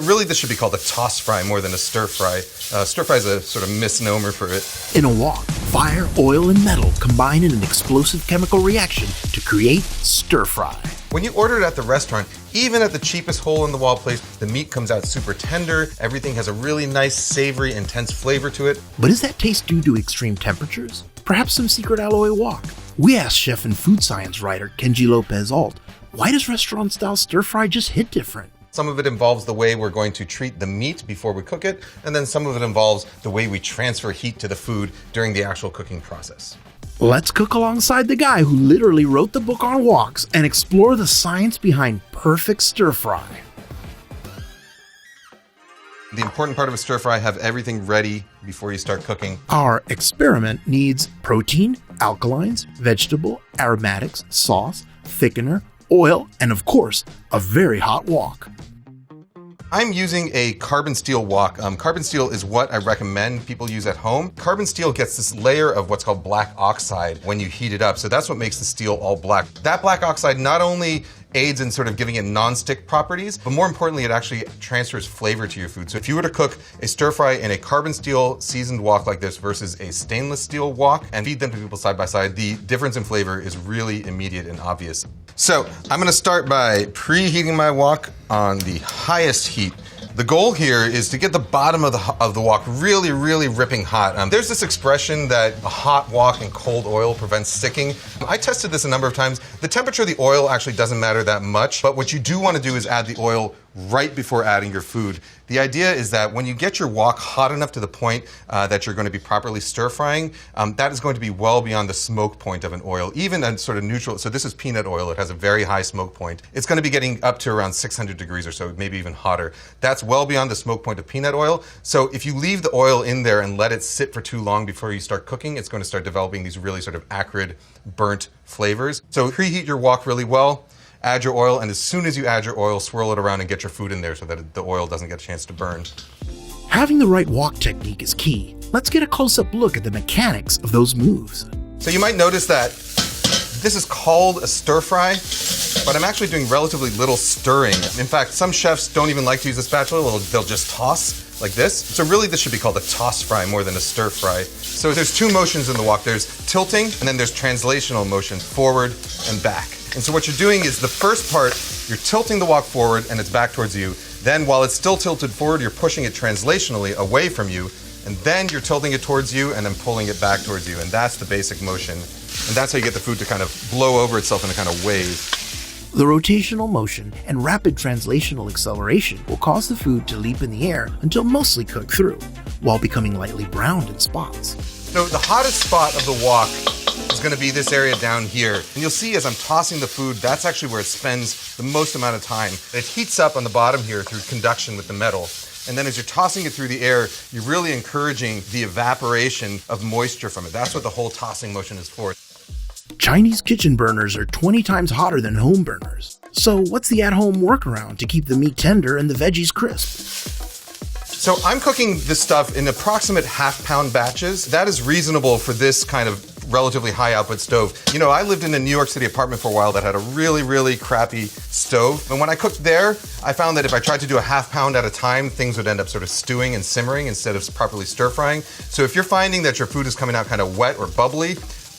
Really, this should be called a toss fry more than a stir fry. Stir fry is a sort of misnomer for it. In a wok, fire, oil, and metal combine in an explosive chemical reaction to create stir fry. When you order it at the restaurant, even at the cheapest hole-in-the-wall place, the meat comes out super tender. Everything has a really nice, savory, intense flavor to it. But is that taste due to extreme temperatures? Perhaps some secret alloy wok? We asked chef and food science writer Kenji López-Alt, why does restaurant-style stir fry just hit different? Some of it involves the way we're going to treat the meat before we cook it, and then some of it involves the way we transfer heat to the food during the actual cooking process. Let's cook alongside the guy who literally wrote the book on woks and explore the science behind perfect stir fry. The important part of a stir fry, have everything ready before you start cooking. Our experiment needs protein, alkalines, vegetable, aromatics, sauce, thickener, oil, and of course, a very hot wok. I'm using a carbon steel wok. Carbon steel is what I recommend people use at home. Carbon steel gets this layer of what's called black oxide when you heat it up. So that's what makes the steel all black. That black oxide not only aids in sort of giving it non-stick properties, but more importantly, it actually transfers flavor to your food. So if you were to cook a stir fry in a carbon steel seasoned wok like this versus a stainless steel wok and feed them to people side by side, the difference in flavor is really immediate and obvious. So I'm gonna start by preheating my wok on the highest heat. The goal here is to get the bottom of the wok really, really ripping hot. There's this expression that a hot wok and cold oil prevents sticking. I tested this a number of times. The temperature of the oil actually doesn't matter that much, but what you do want to do is add the oil right before adding your food. The idea is that when you get your wok hot enough to the point that you're going to be properly stir frying, that is going to be well beyond the smoke point of an oil, even a sort of neutral. So this is peanut oil. It has a very high smoke point. It's going to be getting up to around 600 degrees or so, maybe even hotter. That's well beyond the smoke point of peanut oil. So if you leave the oil in there and let it sit for too long before you start cooking, it's going to start developing these really sort of acrid, burnt flavors. So preheat your wok really well. Add your oil, and as soon as you add your oil, swirl it around and get your food in there so that the oil doesn't get a chance to burn. Having the right wok technique is key. Let's get a close-up look at the mechanics of those moves. So you might notice that this is called a stir fry, but I'm actually doing relatively little stirring. In fact, some chefs don't even like to use a spatula. They'll just toss like this. So really this should be called a toss fry more than a stir fry. So there's two motions in the wok. There's tilting, and then there's translational motion, forward and back. And so what you're doing is the first part, you're tilting the wok forward and it's back towards you. Then while it's still tilted forward, you're pushing it translationally away from you. And then you're tilting it towards you and then pulling it back towards you. And that's the basic motion. And that's how you get the food to kind of blow over itself in a kind of wave. The rotational motion and rapid translational acceleration will cause the food to leap in the air until mostly cooked through, while becoming lightly browned in spots. So the hottest spot of the wok is going to be this area down here. And you'll see as I'm tossing the food, that's actually where it spends the most amount of time. It heats up on the bottom here through conduction with the metal. And then as you're tossing it through the air, you're really encouraging the evaporation of moisture from it. That's what the whole tossing motion is for. Chinese kitchen burners are 20 times hotter than home burners. So what's the at-home workaround to keep the meat tender and the veggies crisp? So I'm cooking this stuff in approximate half-pound batches. That is reasonable for this kind of relatively high output stove. You know, I lived in a New York City apartment for a while that had a really, really crappy stove. And when I cooked there, I found that if I tried to do a half pound at a time, things would end up sort of stewing and simmering instead of properly stir frying. So if you're finding that your food is coming out kind of wet or bubbly,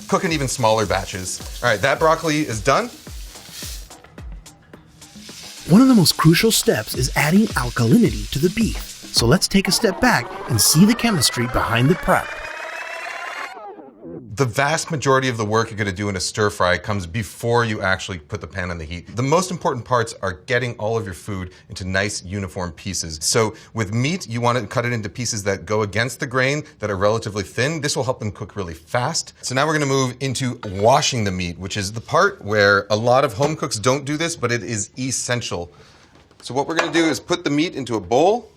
cook in even smaller batches. All right, that broccoli is done. One of the most crucial steps is adding alkalinity to the beef. So let's take a step back and see the chemistry behind the prep. The vast majority of the work you're going to do in a stir fry comes before you actually put the pan on the heat. The most important parts are getting all of your food into nice uniform pieces. So with meat, you want to cut it into pieces that go against the grain, that are relatively thin. This will help them cook really fast. So now we're going to move into washing the meat, which is the part where a lot of home cooks don't do this, but it is essential. So what we're going to do is put the meat into a bowl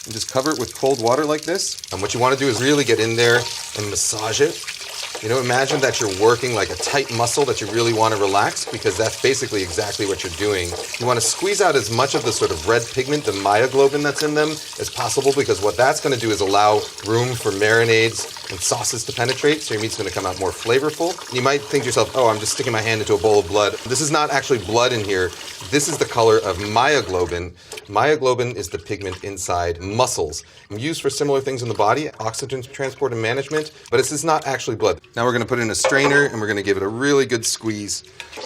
and just cover it with cold water like this. And what you want to do is really get in there and massage it. You know, imagine that you're working like a tight muscle that you really want to relax, because that's basically exactly what you're doing. You want to squeeze out as much of the sort of red pigment, the myoglobin that's in them, as possible, because what that's going to do is allow room for marinades and sauces to penetrate, so your meat's going to come out more flavorful. You might think to yourself, oh, I'm just sticking my hand into a bowl of blood. This is not actually blood in here. This is the color of myoglobin. Myoglobin is the pigment inside muscles, used for similar things in the body, oxygen transport and management, but this is not actually blood. Now we're going to put it in a strainer and we're going to give it a really good squeeze.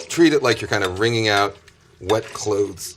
Treat it like you're kind of wringing out wet clothes.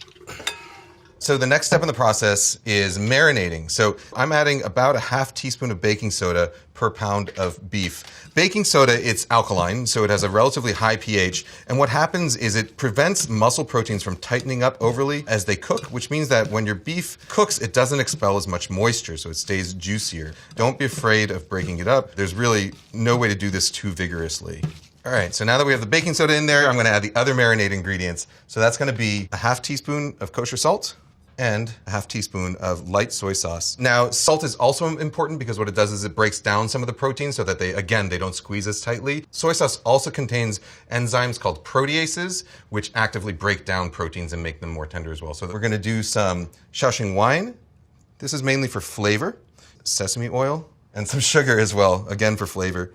So the next step in the process is marinating. So I'm adding about a half teaspoon of baking soda per pound of beef. Baking soda, it's alkaline, so it has a relatively high pH. And what happens is it prevents muscle proteins from tightening up overly as they cook, which means that when your beef cooks, it doesn't expel as much moisture, so it stays juicier. Don't be afraid of breaking it up. There's really no way to do this too vigorously. All right, so now that we have the baking soda in there, I'm going to add the other marinade ingredients. So that's going to be a half teaspoon of kosher salt and a half teaspoon of light soy sauce. Now, salt is also important because what it does is it breaks down some of the proteins so that they don't squeeze as tightly. Soy sauce also contains enzymes called proteases, which actively break down proteins and make them more tender as well. So we're going to do some Shaoxing wine. This is mainly for flavor, sesame oil, and some sugar as well, again for flavor.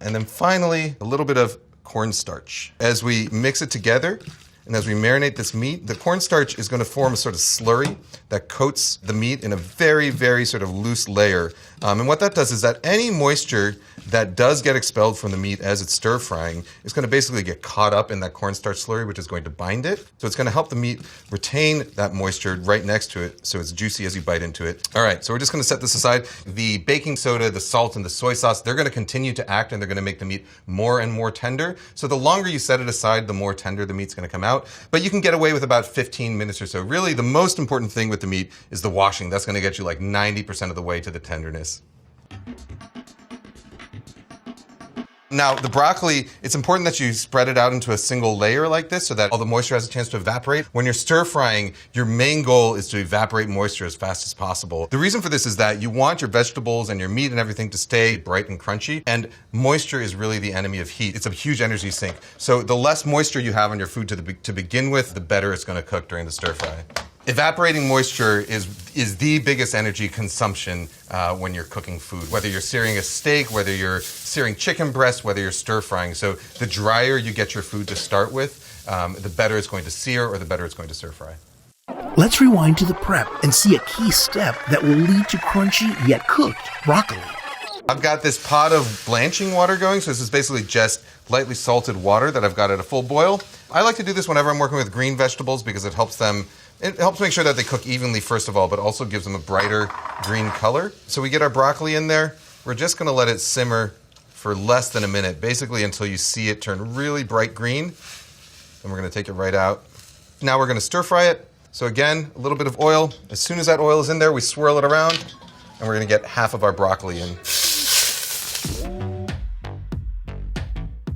And then finally, a little bit of cornstarch. As we mix it together, and as we marinate this meat, the cornstarch is going to form a sort of slurry that coats the meat in a very, very sort of loose layer. And what that does is that any moisture that does get expelled from the meat as it's stir frying is going to basically get caught up in that cornstarch slurry, which is going to bind it. So it's going to help the meat retain that moisture right next to it so it's juicy as you bite into it. All right, so we're just going to set this aside. The baking soda, the salt, and the soy sauce, they're going to continue to act and they're going to make the meat more and more tender. So the longer you set it aside, the more tender the meat's going to come out. But you can get away with about 15 minutes or so. Really, the most important thing with the meat is the washing. That's going to get you like 90% of the way to the tenderness. Now, the broccoli, it's important that you spread it out into a single layer like this so that all the moisture has a chance to evaporate. When you're stir frying, your main goal is to evaporate moisture as fast as possible. The reason for this is that you want your vegetables and your meat and everything to stay bright and crunchy, and moisture is really the enemy of heat. It's a huge energy sink. So the less moisture you have on your food to begin with, the better it's going to cook during the stir fry. Evaporating moisture is the biggest energy consumption when you're cooking food, whether you're searing a steak, whether you're searing chicken breast, whether you're stir frying. So the drier you get your food to start with, the better it's going to sear or the better it's going to stir fry. Let's rewind to the prep and see a key step that will lead to crunchy yet cooked broccoli. I've got this pot of blanching water going, so this is basically just lightly salted water that I've got at a full boil. I like to do this whenever I'm working with green vegetables because it helps make sure that they cook evenly, first of all, but also gives them a brighter green color. So we get our broccoli in there. We're just going to let it simmer for less than a minute, basically until you see it turn really bright green. Then we're going to take it right out. Now we're going to stir fry it. So again, a little bit of oil. As soon as that oil is in there, we swirl it around, and we're going to get half of our broccoli in.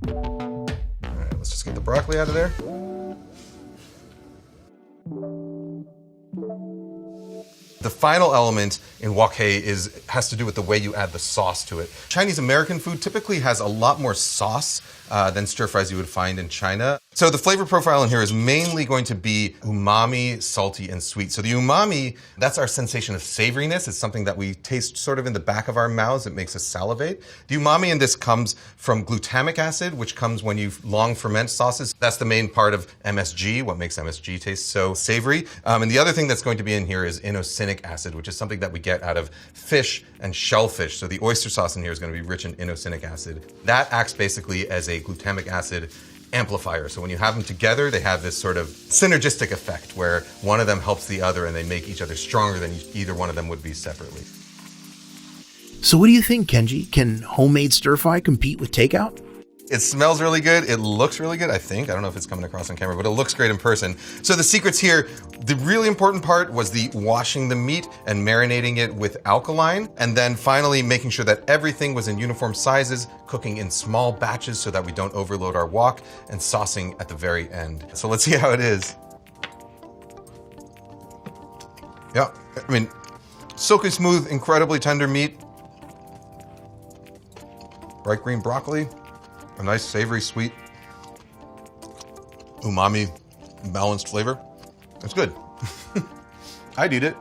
All right, let's just get the broccoli out of there. The final element in wok hei has to do with the way you add the sauce to it. Chinese American food typically has a lot more sauce than stir fries you would find in China. So the flavor profile in here is mainly going to be umami, salty, and sweet. So the umami, that's our sensation of savoriness. It's something that we taste sort of in the back of our mouths. It makes us salivate. The umami in this comes from glutamic acid, which comes when you long ferment sauces. That's the main part of MSG, what makes MSG taste so savory. And the other thing that's going to be in here is inosinic acid, which is something that we get out of fish and shellfish. So the oyster sauce in here is going to be rich in inosinic acid. That acts basically as a glutamic acid amplifier. So when you have them together, they have this sort of synergistic effect where one of them helps the other and they make each other stronger than either one of them would be separately. So what do you think, Kenji? Can homemade stir-fry compete with takeout? It smells really good. It looks really good, I think. I don't know if it's coming across on camera, but it looks great in person. So the secrets here, the really important part was the washing the meat and marinating it with alkaline. And then finally making sure that everything was in uniform sizes, cooking in small batches so that we don't overload our wok, and saucing at the very end. So let's see how it is. Yeah, I mean, silky smooth, incredibly tender meat. Bright green broccoli. A nice savory, sweet, umami, balanced flavor. It's good. I'd eat it.